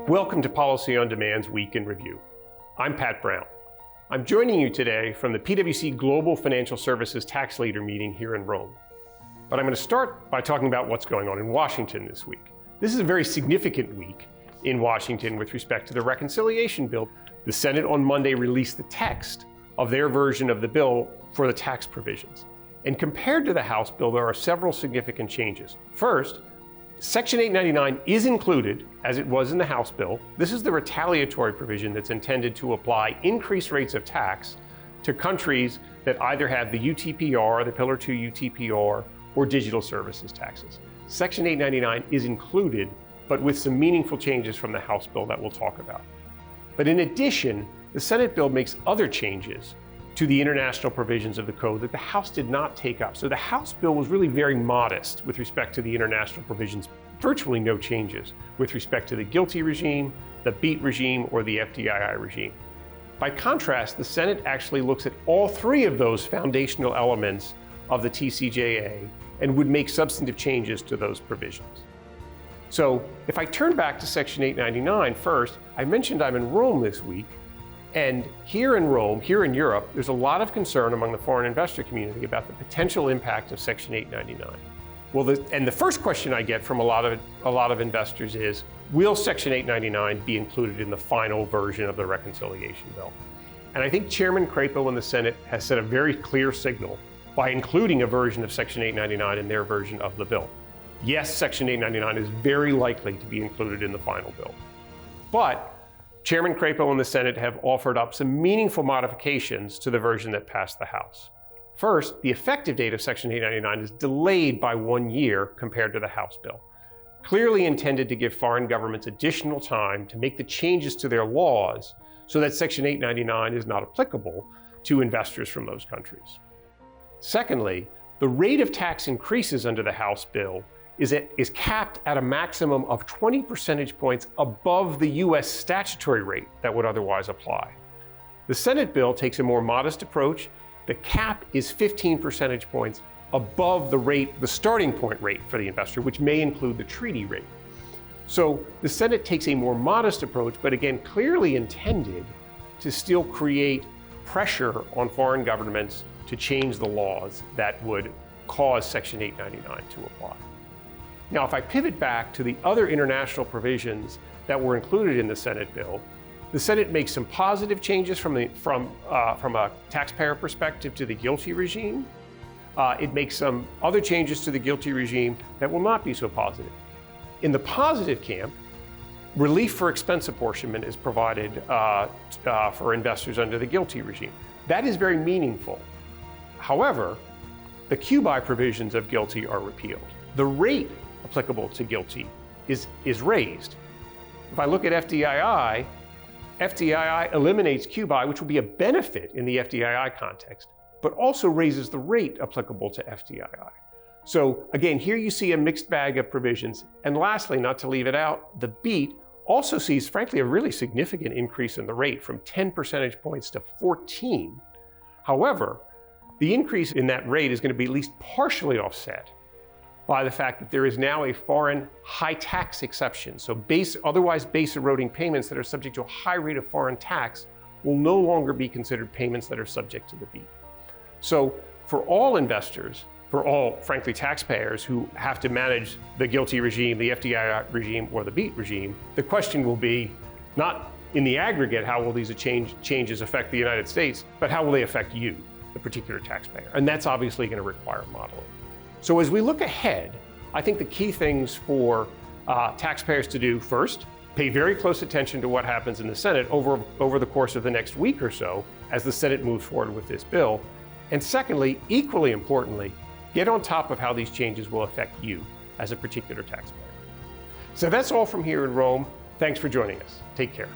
Welcome to Policy on Demand's Week in Review. I'm Pat Brown. I'm joining you today from the PwC Global Financial Services Tax Leader meeting here in Rome. But I'm going to start by talking about what's going on in Washington this week. This is a very significant week in Washington with respect to the reconciliation bill. The Senate on Monday released the text of their version of the bill for the tax provisions. And compared to the House bill, there are several significant changes. First, Section 899 is included, as it was in the House bill. This is the retaliatory provision that's intended to apply increased rates of tax to countries that either have the UTPR, the Pillar 2 UTPR, or digital services taxes. Section 899 is included, but with some meaningful changes from the House bill that we'll talk about. But in addition, the Senate bill makes other changes to the international provisions of the code that the House did not take up. So the House bill was really very modest with respect to the international provisions, virtually no changes with respect to the GILTI regime, the BEAT regime, or the FDII regime. By contrast, the Senate actually looks at all three of those foundational elements of the TCJA and would make substantive changes to those provisions. So if I turn back to Section 899 first, I mentioned I'm in Rome this week. And here in Rome, here in Europe, there's a lot of concern among the foreign investor community about the potential impact of Section 899. Well, the first question I get from a lot of investors is, will Section 899 be included in the final version of the reconciliation bill? And I think Chairman Crapo in the Senate has set a very clear signal by including a version of Section 899 in their version of the bill. Yes, Section 899 is very likely to be included in the final bill. But Chairman Crapo and the Senate have offered up some meaningful modifications to the version that passed the House. First, the effective date of Section 899 is delayed by 1 year compared to the House bill, clearly intended to give foreign governments additional time to make the changes to their laws so that Section 899 is not applicable to investors from those countries. Secondly, the rate of tax increases under the House bill is capped at a maximum of 20 percentage points above the US statutory rate that would otherwise apply. The Senate bill takes a more modest approach. The cap is 15 percentage points above the starting point rate for the investor, which may include the treaty rate. So the Senate takes a more modest approach, but again, clearly intended to still create pressure on foreign governments to change the laws that would cause Section 899 to apply. Now, if I pivot back to the other international provisions that were included in the Senate bill, the Senate makes some positive changes from a taxpayer perspective to the GILTI regime. It makes some other changes to the GILTI regime that will not be so positive. In the positive camp, relief for expense apportionment is provided for investors under the GILTI regime. That is very meaningful. However, the QBI provisions of GILTI are repealed. The rate applicable to GILTI is raised. If I look at FDII eliminates QBI, which will be a benefit in the FDII context, but also raises the rate applicable to FDII. So again, here you see a mixed bag of provisions. And lastly, not to leave it out, the BEAT also sees, frankly, a really significant increase in the rate from 10 percentage points to 14. However, the increase in that rate is going to be at least partially offset by the fact that there is now a foreign high tax exception. So otherwise base eroding payments that are subject to a high rate of foreign tax will no longer be considered payments that are subject to the BEAT. So for all investors, for all, frankly, taxpayers who have to manage the GILTI regime, the FDII regime, or the BEAT regime, the question will be not in the aggregate, how will these changes affect the United States, but how will they affect you, the particular taxpayer? And that's obviously going to require modeling. So as we look ahead, I think the key things for taxpayers to do first, pay very close attention to what happens in the Senate over the course of the next week or so as the Senate moves forward with this bill. And secondly, equally importantly, get on top of how these changes will affect you as a particular taxpayer. So that's all from here in Rome. Thanks for joining us. Take care.